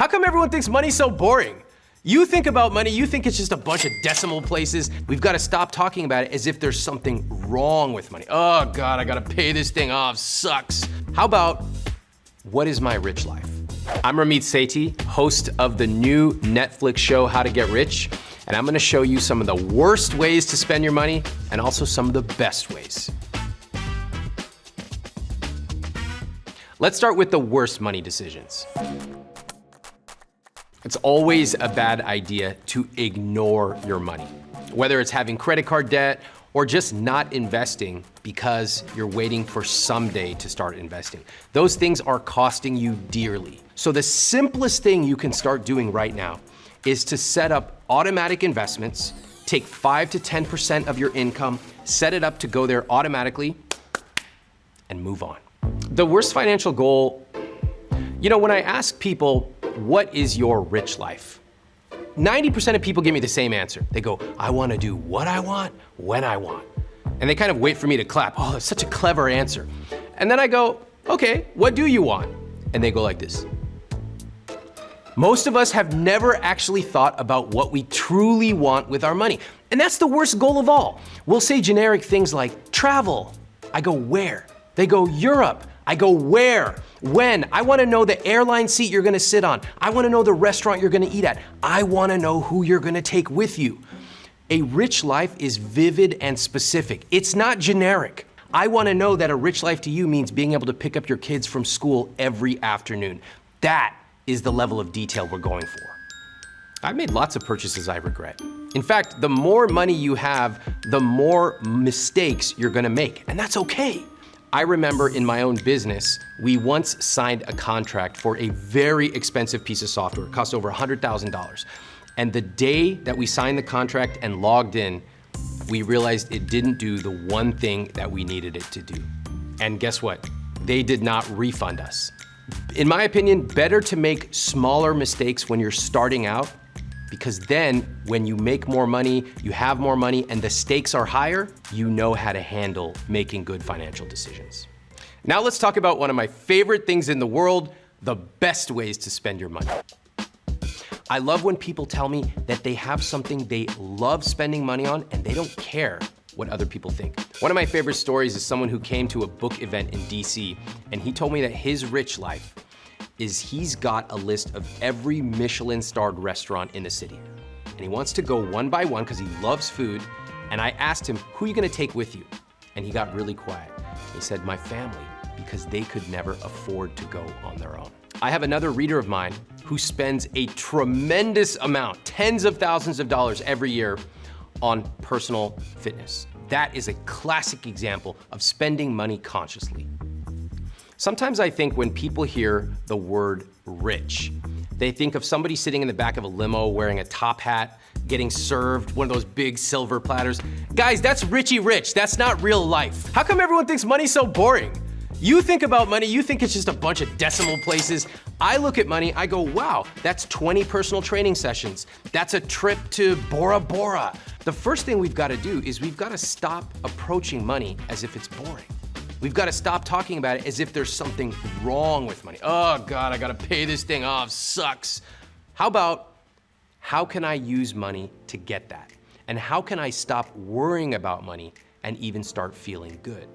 How come everyone thinks money's so boring? You think about money, you think it's just a bunch of decimal places. We've got to stop talking about it as if there's something wrong with money. Oh God, I gotta pay this thing off, sucks. How about, what is my rich life? I'm Ramit Sethi, host of the new Netflix show, How to Get Rich, and I'm gonna show you some of the worst ways to spend your money and also some of the best ways. Let's start with the worst money decisions. It's always a bad idea to ignore your money, whether it's having credit card debt or just not investing because you're waiting for someday to start investing. Those things are costing you dearly. So the simplest thing you can start doing right now is to set up automatic investments, take 5 to 10% of your income, set it up to go there automatically, and move on. The worst financial goal, when I ask people, what is your rich life? 90% of people give me the same answer. They go, I wanna do what I want, when I want. And they kind of wait for me to clap. Oh, that's such a clever answer. And then I go, okay, what do you want? And they go like this. Most of us have never actually thought about what we truly want with our money. And that's the worst goal of all. We'll say generic things like travel. I go, where? They go, Europe. I go, where? When? I wanna know the airline seat you're gonna sit on. I wanna know the restaurant you're gonna eat at. I wanna know who you're gonna take with you. A rich life is vivid and specific. It's not generic. I wanna know that a rich life to you means being able to pick up your kids from school every afternoon. That is the level of detail we're going for. I've made lots of purchases I regret. In fact, the more money you have, the more mistakes you're gonna make, and that's okay. I remember in my own business, we once signed a contract for a very expensive piece of software. It cost over $100,000. And the day that we signed the contract and logged in, we realized it didn't do the one thing that we needed it to do. And guess what? They did not refund us. In my opinion, better to make smaller mistakes when you're starting out, because then when you make more money, you have more money, and the stakes are higher, you know how to handle making good financial decisions. Now let's talk about one of my favorite things in the world, the best ways to spend your money. I love when people tell me that they have something they love spending money on and they don't care what other people think. One of my favorite stories is someone who came to a book event in DC, and he told me that his rich life is he's got a list of every Michelin-starred restaurant in the city. And he wants to go one by one because he loves food. And I asked him, who are you gonna take with you? And he got really quiet. He said, my family, because they could never afford to go on their own. I have another reader of mine who spends a tremendous amount, tens of thousands of dollars every year on personal fitness. That is a classic example of spending money consciously. Sometimes I think when people hear the word rich, they think of somebody sitting in the back of a limo wearing a top hat, getting served one of those big silver platters. Guys, that's Richie Rich. That's not real life. How come everyone thinks money's so boring? You think about money, you think it's just a bunch of decimal places. I look at money, I go, wow, that's 20 personal training sessions. That's a trip to Bora Bora. The first thing we've got to do is we've got to stop approaching money as if it's boring. We've got to stop talking about it as if there's something wrong with money. Oh God, I gotta pay this thing off, sucks. How about, how can I use money to get that? And how can I stop worrying about money and even start feeling good?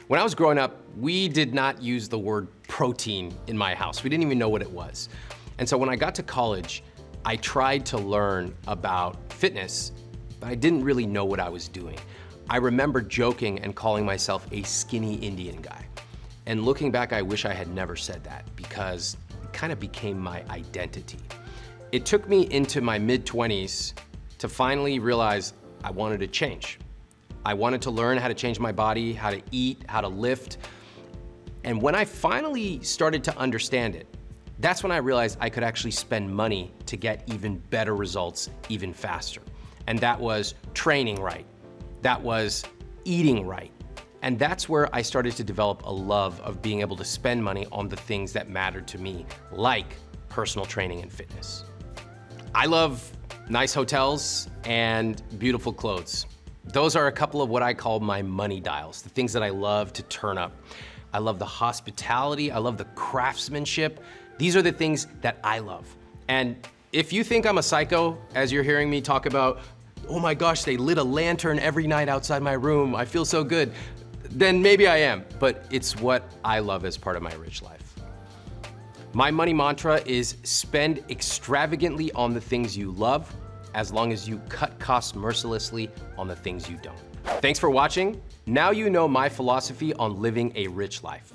When I was growing up, we did not use the word protein in my house. We didn't even know what it was. And so when I got to college, I tried to learn about fitness, but I didn't really know what I was doing. I remember joking and calling myself a skinny Indian guy. And looking back, I wish I had never said that because it kind of became my identity. It took me into my mid-20s to finally realize I wanted to change. I wanted to learn how to change my body, how to eat, how to lift. And when I finally started to understand it, that's when I realized I could actually spend money to get even better results even faster. And that was training right. That was eating right. And that's where I started to develop a love of being able to spend money on the things that mattered to me, like personal training and fitness. I love nice hotels and beautiful clothes. Those are a couple of what I call my money dials, the things that I love to turn up. I love the hospitality, I love the craftsmanship. These are the things that I love. And if you think I'm a psycho, as you're hearing me talk about, oh my gosh, they lit a lantern every night outside my room, I feel so good, then maybe I am, but it's what I love as part of my rich life. My money mantra is spend extravagantly on the things you love, as long as you cut costs mercilessly on the things you don't. Thanks for watching. Now you know my philosophy on living a rich life.